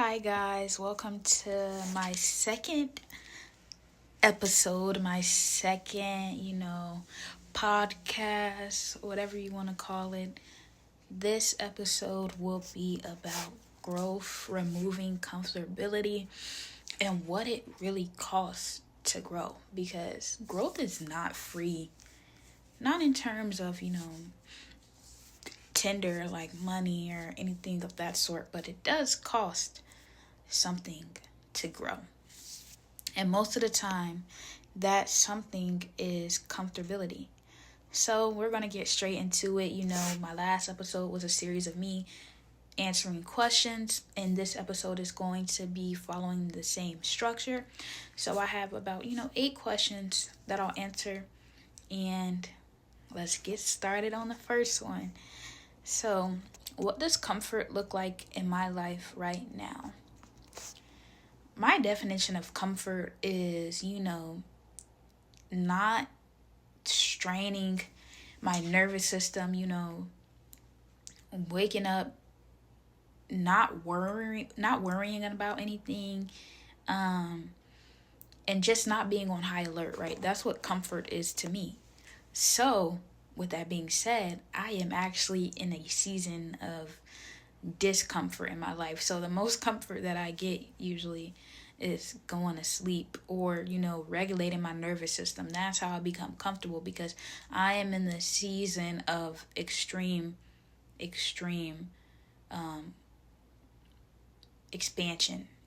Hi guys, welcome to my second episode, my second, podcast, whatever you want to call it. This episode will be about growth, removing comfortability, and what it really costs to grow, because growth is not free. Not in terms of, tender like money or anything of that sort, but it does cost something to grow. And most of the time, that something is comfortability. So we're going to get straight into it. My last episode was a series of me answering questions, and this episode is going to be following the same structure. So I have about, 8 questions that I'll answer, and let's get started on the first one. So, what does comfort look like in my life right now? My definition of comfort is, not straining my nervous system, waking up not worrying about anything, and just not being on high alert, right? That's what comfort is to me. So, with that being said, I am actually in a season of discomfort in my life. So the most comfort that I get usually is going to sleep or, regulating my nervous system. That's how I become comfortable, because I am in the season of extreme expansion.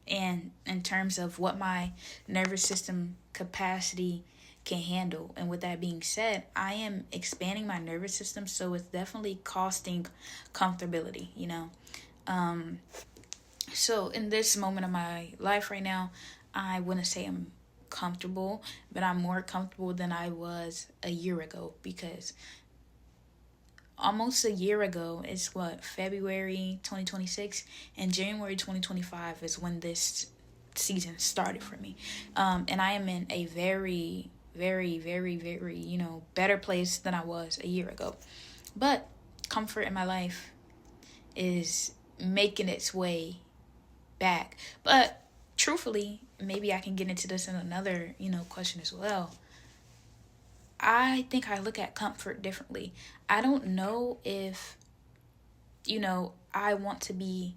And in terms of what my nervous system capacity can handle. And with that being said, I am expanding my nervous system, so it's definitely costing comfortability, So in this moment of my life right now, I wouldn't say I'm comfortable, but I'm more comfortable than I was a year ago, because almost a year ago is February 2026, and January 2025 is when this season started for me. And I am in a very, very, very, very, better place than I was a year ago. But comfort in my life is making its way back. But truthfully, maybe I can get into this in another, question as well. I think I look at comfort differently. I don't know if, I want to be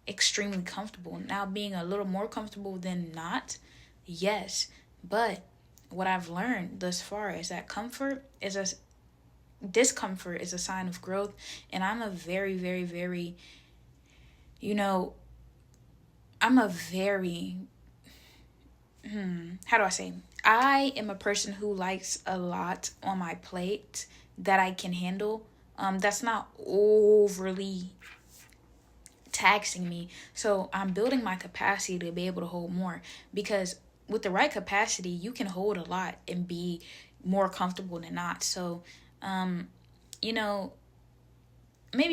extremely comfortable. Now, being a little more comfortable than not, yes. But what I've learned thus far is that discomfort is a sign of growth. And I'm a very, very, very, I'm a very, how do I say? I am a person who likes a lot on my plate that I can handle. That's not overly taxing me. So I'm building my capacity to be able to hold more, because with the right capacity, you can hold a lot and be more comfortable than not. So, maybe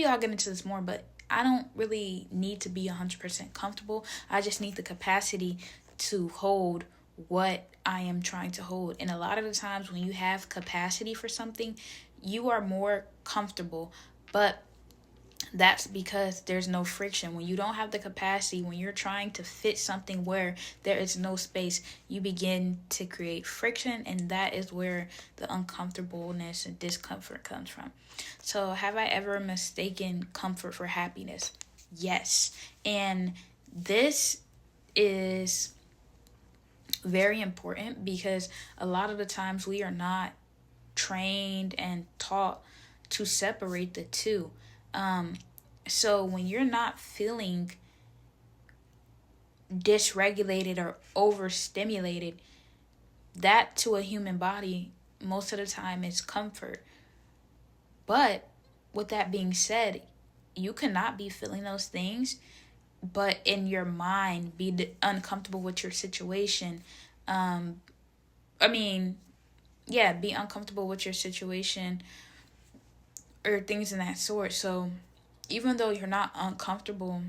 I'll get into this more, but I don't really need to be 100% comfortable. I just need the capacity to hold what I am trying to hold. And a lot of the times when you have capacity for something, you are more comfortable. But that's because there's no friction. When you don't have the capacity, when you're trying to fit something where there is no space, you begin to create friction, and that is where the uncomfortableness and discomfort comes from. So, have I ever mistaken comfort for happiness? Yes. And this is very important, because a lot of the times we are not trained and taught to separate the two. So when you're not feeling dysregulated or overstimulated, that to a human body most of the time is comfort. But with that being said, you cannot be feeling those things, but in your mind be uncomfortable with your situation. Be uncomfortable with your situation or things in that sort. So even though you're not uncomfortable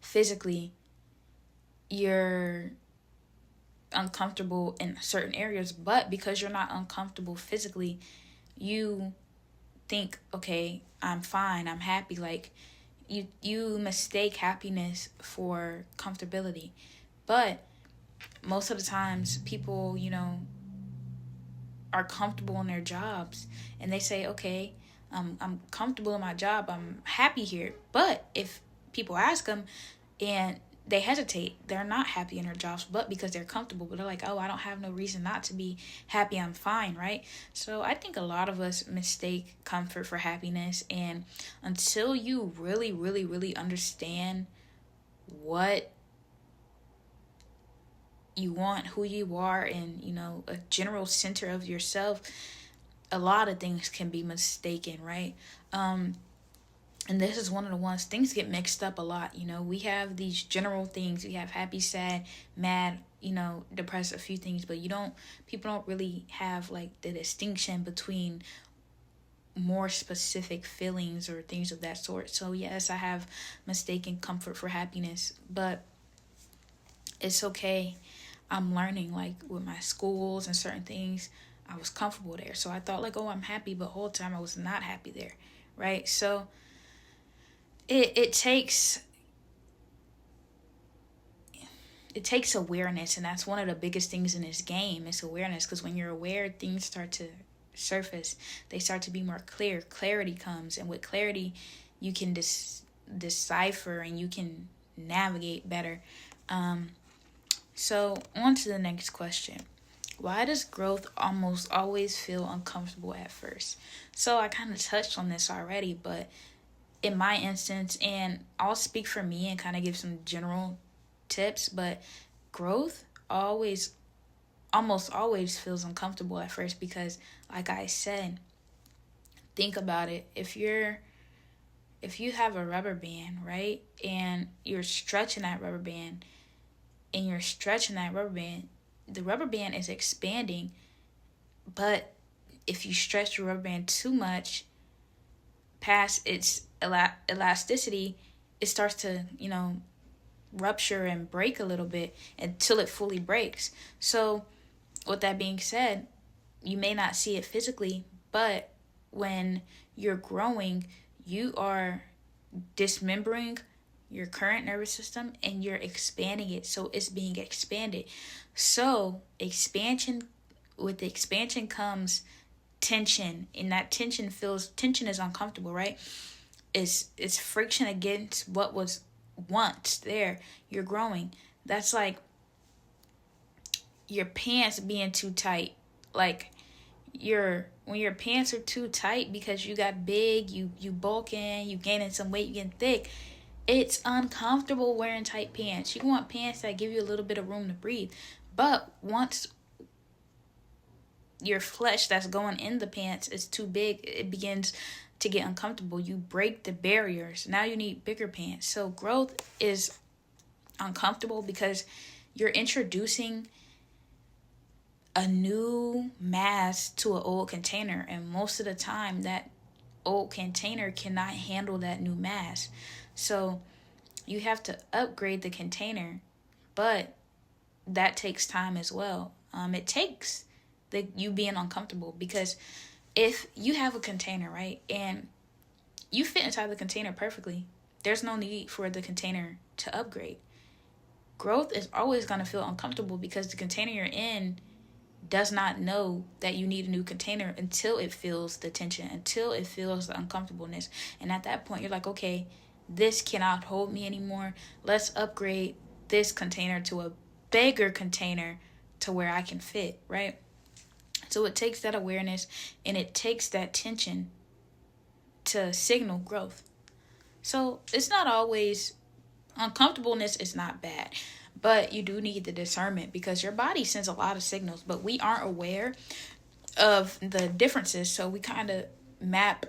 physically, you're uncomfortable in certain areas. But because you're not uncomfortable physically, you think, okay, I'm fine, I'm happy. Like, you mistake happiness for comfortability. But most of the times people, are comfortable in their jobs, and they say, okay, I'm comfortable in my job, I'm happy here. But if people ask them and they hesitate, they're not happy in their jobs, but because they're comfortable. But they're like, oh, I don't have no reason not to be happy, I'm fine, right? So I think a lot of us mistake comfort for happiness. And until you really, really, really understand what you want, who you are, and a general center of yourself, a lot of things can be mistaken, right? And this is one of the ones, things get mixed up a lot. We have these general things. We have happy, sad, mad, depressed, a few things, but people don't really have like the distinction between more specific feelings or things of that sort. So yes, I have mistaken comfort for happiness, but it's okay. I'm learning, like with my schools and certain things, I was comfortable there. So I thought like, oh, I'm happy, but the whole time I was not happy there, right? So it takes awareness, and that's one of the biggest things in this game is awareness, because when you're aware, things start to surface. They start to be more clear. Clarity comes, and with clarity, you can decipher and you can navigate better. So on to the next question. Why does growth almost always feel uncomfortable at first? So I kind of touched on this already, but in my instance, and I'll speak for me and kind of give some general tips, but growth almost always feels uncomfortable at first because, like I said, think about it. If you have a rubber band, right, and you're stretching that rubber band, the rubber band is expanding, but if you stretch the rubber band too much past its elasticity, it starts to, rupture and break a little bit until it fully breaks. So with that being said, you may not see it physically, but when you're growing, you are dismembering your current nervous system and you're expanding it, so it's being expanded. So with the expansion comes tension, and that tension is uncomfortable, right? It's friction against what was once there. You're growing. That's like your pants being too tight. Like when your pants are too tight because you got big, you bulking, you gaining some weight, you getting thick. It's uncomfortable wearing tight pants. You want pants that give you a little bit of room to breathe. But once your flesh that's going in the pants is too big, it begins to get uncomfortable. You break the barriers. Now you need bigger pants. So growth is uncomfortable because you're introducing a new mass to an old container. And most of the time, that old container cannot handle that new mass. So you have to upgrade the container, but that takes time as well. It takes you being uncomfortable, because if you have a container, right, and you fit inside the container perfectly, there's no need for the container to upgrade. Growth is always going to feel uncomfortable because the container you're in does not know that you need a new container until it feels the tension, until it feels the uncomfortableness. And at that point, you're like, okay, this cannot hold me anymore. Let's upgrade this container to a bigger container to where I can fit, right? So it takes that awareness and it takes that tension to signal growth. So it's not always, uncomfortableness is not bad, but you do need the discernment because your body sends a lot of signals, but we aren't aware of the differences. So we kind of map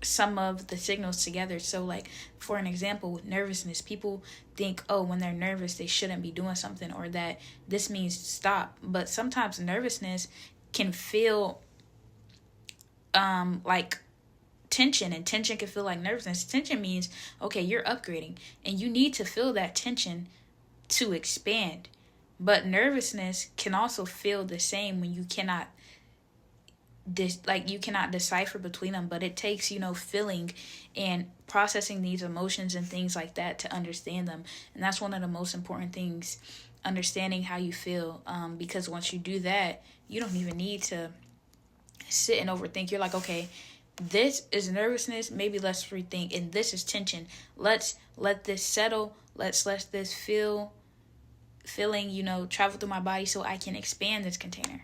some of the signals together. So like, for an example, with nervousness, people think, oh, when they're nervous, they shouldn't be doing something, or that this means stop. But sometimes nervousness can feel like tension, and tension can feel like nervousness. Tension means, okay, you're upgrading and you need to feel that tension to expand. But nervousness can also feel the same when you cannot you cannot decipher between them, but it takes, feeling and processing these emotions and things like that to understand them. And that's one of the most important things, understanding how you feel, because once you do that, you don't even need to sit and overthink. You're like, okay, this is nervousness, maybe let's rethink, and this is tension, let's let this settle, let's let this feeling travel through my body so I can expand this container.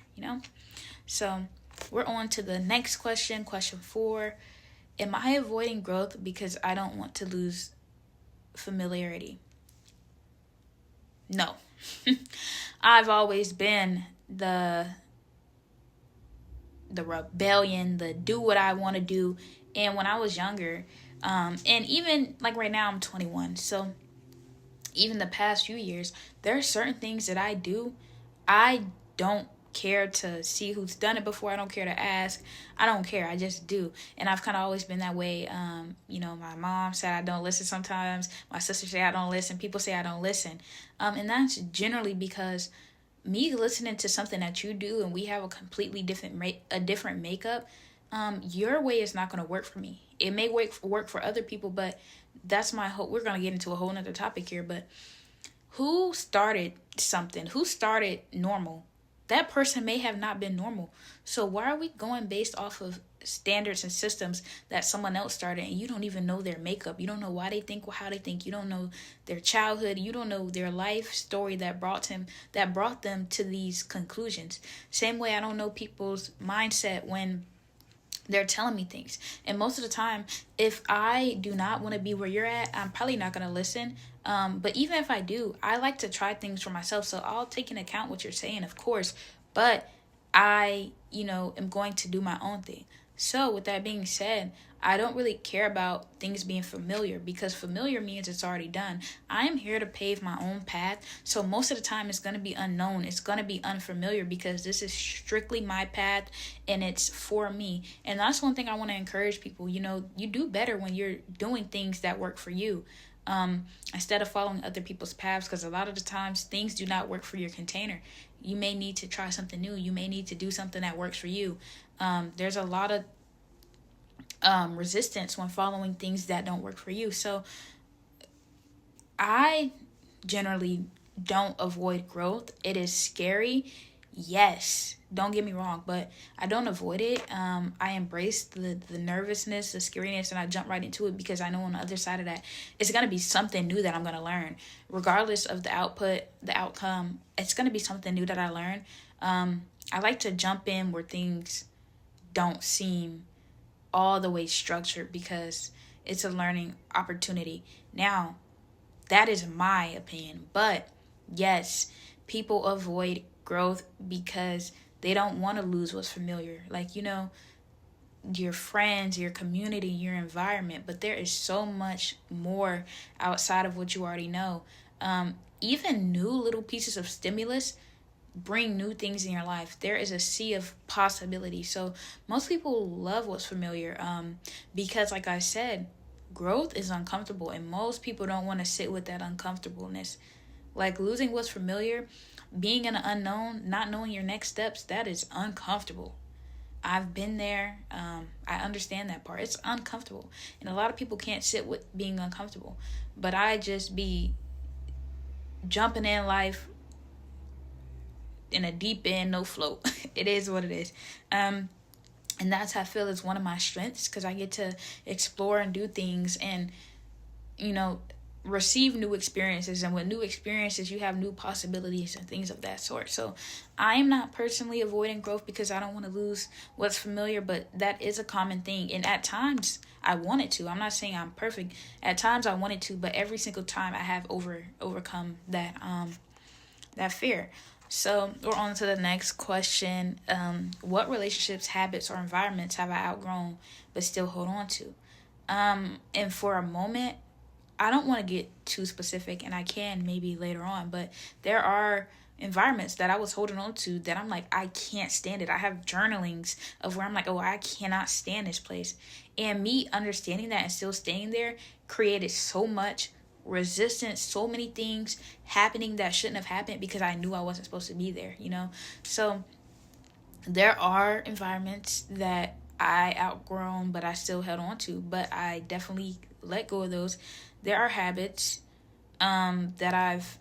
So we're on to the next question 4. Am I avoiding growth because I don't want to lose familiarity? No. I've always been the rebellion, the do what I want to do. And when I was younger, and even like right now I'm 21, so even the past few years, there are certain things that I do, I don't care to see who's done it before. I don't care to ask. I don't care. I just do. And I've kind of always been that way. My mom said I don't listen sometimes. My sister say I don't listen. People say I don't listen. And that's generally because me listening to something that you do and we have a completely different makeup, your way is not going to work for me. It may work for other people, but that's my hope. We're going to get into a whole nother topic here, but who started something? Who started normal? That person may have not been normal. So why are we going based off of standards and systems that someone else started, and you don't even know their makeup? You don't know why they think how they think. You don't know their childhood. You don't know their life story that brought them to these conclusions. Same way I don't know people's mindset when they're telling me things. And most of the time, if I do not want to be where you're at, I'm probably not going to listen. But even if I do, I like to try things for myself. So I'll take into account what you're saying, of course. But I, am going to do my own thing. So with that being said, I don't really care about things being familiar, because familiar means it's already done. I am here to pave my own path. So most of the time it's going to be unknown. It's going to be unfamiliar, because this is strictly my path and it's for me. And that's one thing I want to encourage people. You do better when you're doing things that work for you, instead of following other people's paths, because a lot of the times things do not work for your container. You may need to try something new. You may need to do something that works for you. There's a lot of resistance when following things that don't work for you. So I generally don't avoid growth. It is scary, yes, don't get me wrong, but I don't avoid it. I embrace the nervousness, the scariness, and I jump right into it, because I know on the other side of that, it's going to be something new that I'm going to learn. Regardless of the outcome, it's going to be something new that I learn. I like to jump in where things don't seem all the way structured, because it's a learning opportunity. Now, that is my opinion, but yes, people avoid growth because they don't want to lose what's familiar. Like, your friends, your community, your environment, but there is so much more outside of what you already know. Even new little pieces of stimulus bring new things in your life. There is a sea of possibility. So most people love what's familiar, because like I said, growth is uncomfortable, and most people don't want to sit with that uncomfortableness. Like losing what's familiar, being in the unknown, not knowing your next steps, that is uncomfortable. I've been there. I understand that part. It's uncomfortable, and a lot of people can't sit with being uncomfortable. But I just be jumping in life in a deep end, no float. It is what it is. And that's how I feel is one of my strengths, because I get to explore and do things and, receive new experiences. And with new experiences, you have new possibilities and things of that sort. So I am not personally avoiding growth because I don't want to lose what's familiar, but that is a common thing. And at times I wanted to. I'm not saying I'm perfect. At times I wanted to, but every single time I have overcome that fear. So we're on to the next question. What relationships, habits, or environments have I outgrown but still hold on to? And for a moment, I don't want to get too specific, and I can maybe later on, but there are environments that I was holding on to that I'm like, I can't stand it. I have journalings of where I'm like, oh, I cannot stand this place. And me understanding that and still staying there created so much resistance, so many things happening that shouldn't have happened because I knew I wasn't supposed to be there, So There are environments that I outgrown, but I still held on to, but I definitely let go of those. There are habits that I've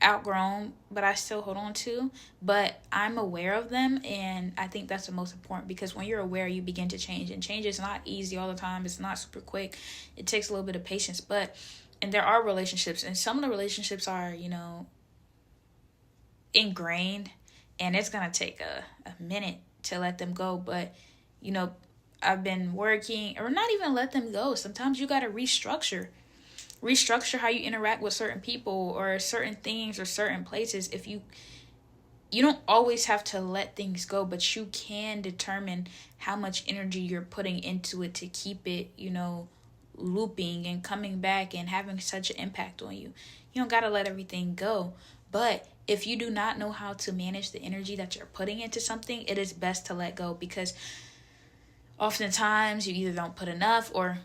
outgrown, but I still hold on to, but I'm aware of them. And I think that's the most important, because when you're aware, you begin to change, and change is not easy all the time. It's not super quick. It takes a little bit of patience, and there are relationships, and some of the relationships are, ingrained, and it's going to take a minute to let them go. But, you know, I've been working, or not even let them go. Sometimes you got to restructure how you interact with certain people or certain things or certain places. If you don't always have to let things go, but you can determine how much energy you're putting into it to keep it, looping and coming back and having such an impact on you. You don't got to let everything go. But if you do not know how to manage the energy that you're putting into something, it is best to let go, because oftentimes you either don't put enough, or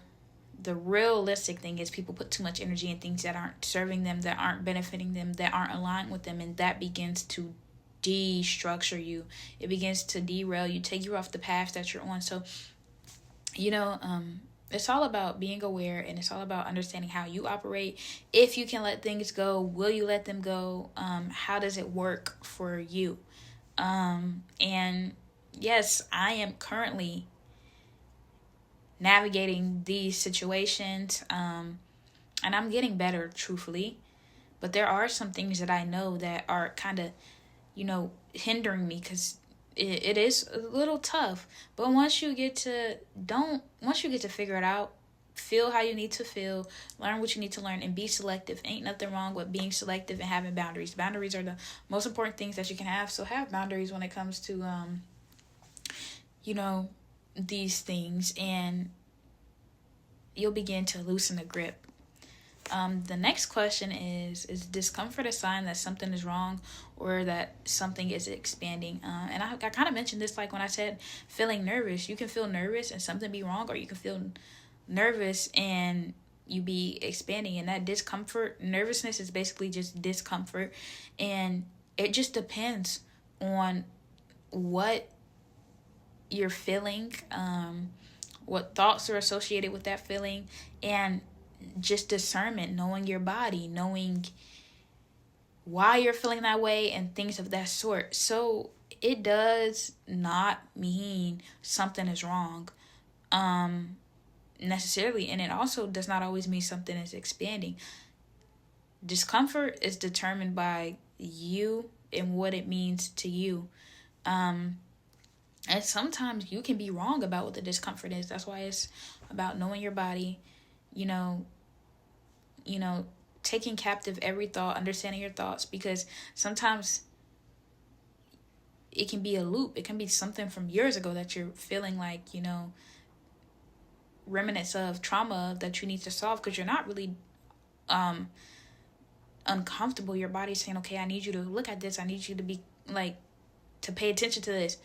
the realistic thing is people put too much energy in things that aren't serving them, that aren't benefiting them, that aren't aligned with them, and that begins to destructure you. It begins to derail you, take you off the path that you're on. So, it's all about being aware, and it's all about understanding how you operate. If you can let things go, will you let them go? How does it work for you? And yes, I am currently navigating these situations, and I'm getting better, truthfully. But there are some things that I know that are kind of, hindering me, because it is a little tough. But once you get to figure it out, feel how you need to feel, learn what you need to learn, and be selective. Ain't nothing wrong with being selective and having boundaries. Boundaries are the most important things that you can have. So have boundaries when it comes to these things, and you'll begin to loosen the grip. The next question is discomfort a sign that something is wrong, or that something is expanding? And I kind of mentioned this, like when I said feeling nervous. You can feel nervous and something be wrong, or you can feel nervous and you be expanding. And that discomfort, nervousness is basically just discomfort, and it just depends on what you're feeling, what thoughts are associated with that feeling, and just discernment, knowing your body, knowing why you're feeling that way, and things of that sort. So it does not mean something is wrong necessarily, and it also does not always mean something is expanding. Discomfort is determined by you and what it means to you. And sometimes you can be wrong about what the discomfort is. That's why it's about knowing your body, taking captive every thought, understanding your thoughts, because sometimes it can be a loop. It can be something from years ago that you're feeling like, remnants of trauma that you need to solve, because you're not really uncomfortable. Your body's saying, okay, I need you to look at this. I need you to be to pay attention to this.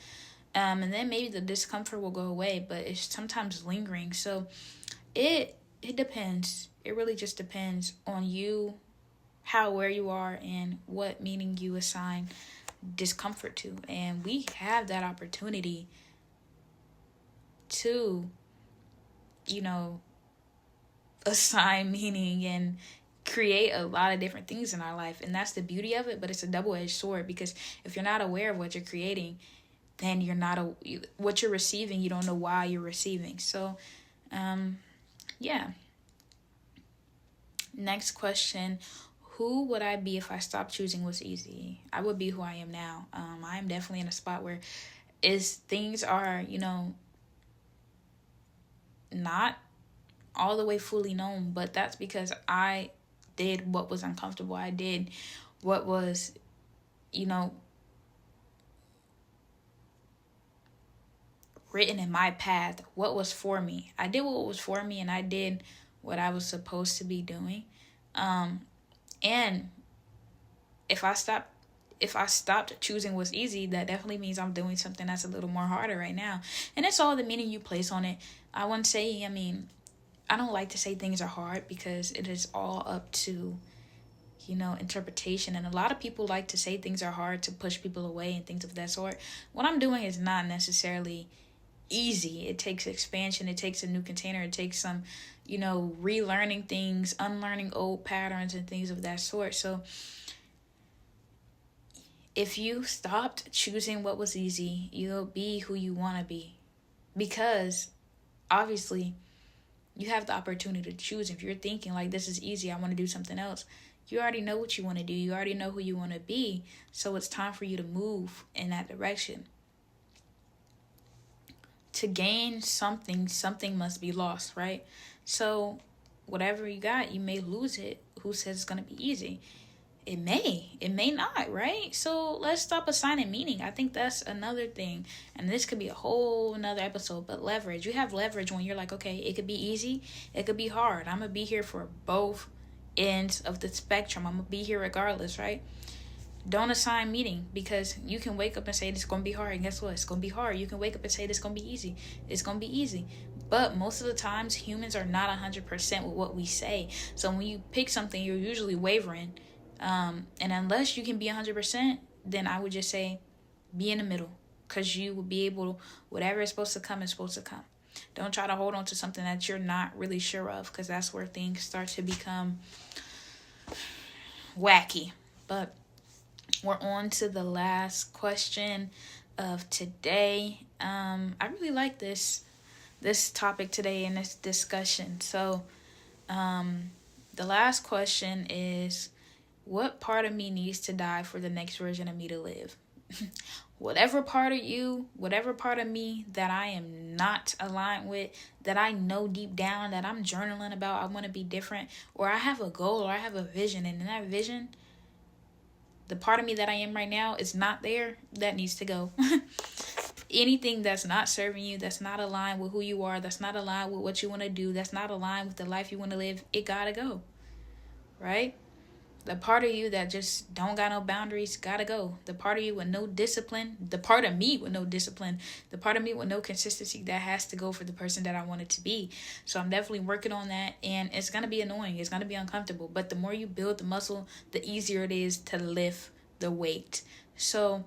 And then maybe the discomfort will go away, but it's sometimes lingering. So it depends. It really just depends on you, where you are, and what meaning you assign discomfort to. And we have that opportunity to, assign meaning and create a lot of different things in our life. And that's the beauty of it, but it's a double-edged sword, because if you're not aware of what you're creating, then what you're receiving, you don't know why you're receiving. So, yeah. Next question. Who would I be if I stopped choosing what's easy? I would be who I am now. I am definitely in a spot where things are, not all the way fully known, but that's because I did what was uncomfortable. I did what was, written in my path, what was for me. I did what was for me, and I did what I was supposed to be doing. And if I stopped choosing what's easy, that definitely means I'm doing something that's a little more harder right now. And it's all the meaning you place on it. I wouldn't say, I don't like to say things are hard, because it is all up to interpretation. And a lot of people like to say things are hard to push people away and things of that sort. What I'm doing is not necessarily easy. It takes expansion. It takes a new container. It takes some, relearning things, unlearning old patterns and things of that sort. So if you stopped choosing what was easy, you'll be who you want to be. Because obviously you have the opportunity to choose. If you're thinking like, this is easy, I want to do something else, you already know what you want to do. You already know who you want to be. So it's time for you to move in that direction. To gain something must be lost, right? So whatever you got, you may lose it. Who says it's going to be easy? It may not, right? So let's stop assigning meaning. I think that's another thing. And this could be a whole another episode, but leverage. You have leverage when you're like, okay, it could be easy, it could be hard. I'm going to be here for both ends of the spectrum. I'm going to be here regardless, right? Don't assign meaning, because you can wake up and say it's going to be hard. And guess what? It's going to be hard. You can wake up and say it's going to be easy. It's going to be easy. But most of the times, humans are not 100% with what we say. So when you pick something, you're usually wavering. And unless you can be 100%, then I would just say be in the middle, because you will be able to, whatever is supposed to come is supposed to come. Don't try to hold on to something that you're not really sure of, because that's where things start to become wacky. But we're on to the last question of today. I really like this topic today in this discussion. So the last question is, what part of me needs to die for the next version of me to live? Whatever part of you, whatever part of me that I am not aligned with, that I know deep down that I'm journaling about, I want to be different, or I have a goal, or I have a vision, and in that vision, the part of me that I am right now is not there, that needs to go. Anything that's not serving you, that's not aligned with who you are, that's not aligned with what you want to do, that's not aligned with the life you want to live, it gotta go, right? The part of you that just don't got no boundaries, gotta go. The part of you with no discipline, the part of me with no discipline, the part of me with no consistency, that has to go for the person that I want it to be. So I'm definitely working on that, and it's going to be annoying. It's going to be uncomfortable. But the more you build the muscle, the easier it is to lift the weight. So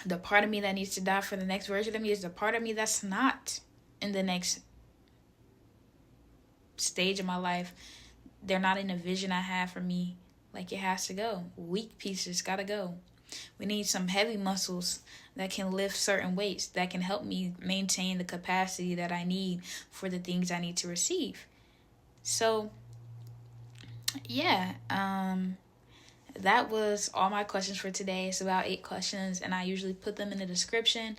the part of me that needs to die for the next version of me is the part of me that's not in the next stage of my life. They're not in the vision I have for me. Like, it has to go. Weak pieces gotta go. We need some heavy muscles that can lift certain weights, that can help me maintain the capacity that I need for the things I need to receive. So, yeah, that was all my questions for today. It's about 8 questions, and I usually put them in the description.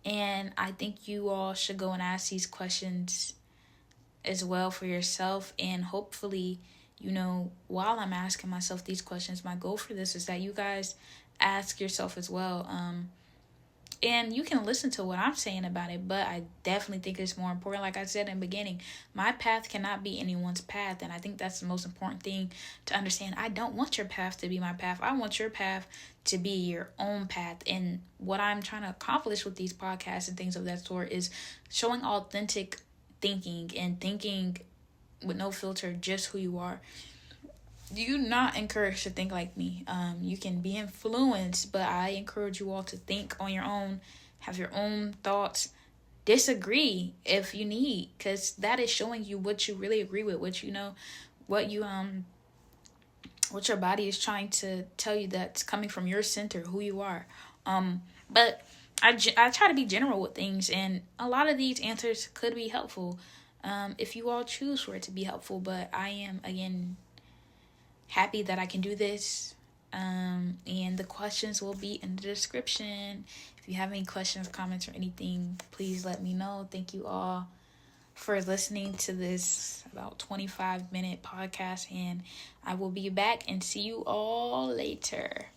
And I think you all should go and ask these questions as well for yourself, and hopefully, while I'm asking myself these questions, my goal for this is that you guys ask yourself as well, and you can listen to what I'm saying about it, but I definitely think it's more important. Like I said in the beginning, my path cannot be anyone's path, and I think that's the most important thing to understand. I don't want your path to be my path. I want your path to be your own path. And what I'm trying to accomplish with these podcasts and things of that sort is showing authentic thinking, and thinking with no filter, just who you are. You're not encouraged to think like me. You can be influenced, but I encourage you all to think on your own, have your own thoughts, disagree if you need, because that is showing you what you really agree with, what what your body is trying to tell you, that's coming from your center, who you are. But I try to be general with things, and a lot of these answers could be helpful if you all choose for it to be helpful. But I am, again, happy that I can do this, and the questions will be in the description. If you have any questions, comments, or anything, please let me know. Thank you all for listening to this about 25-minute podcast, and I will be back and see you all later.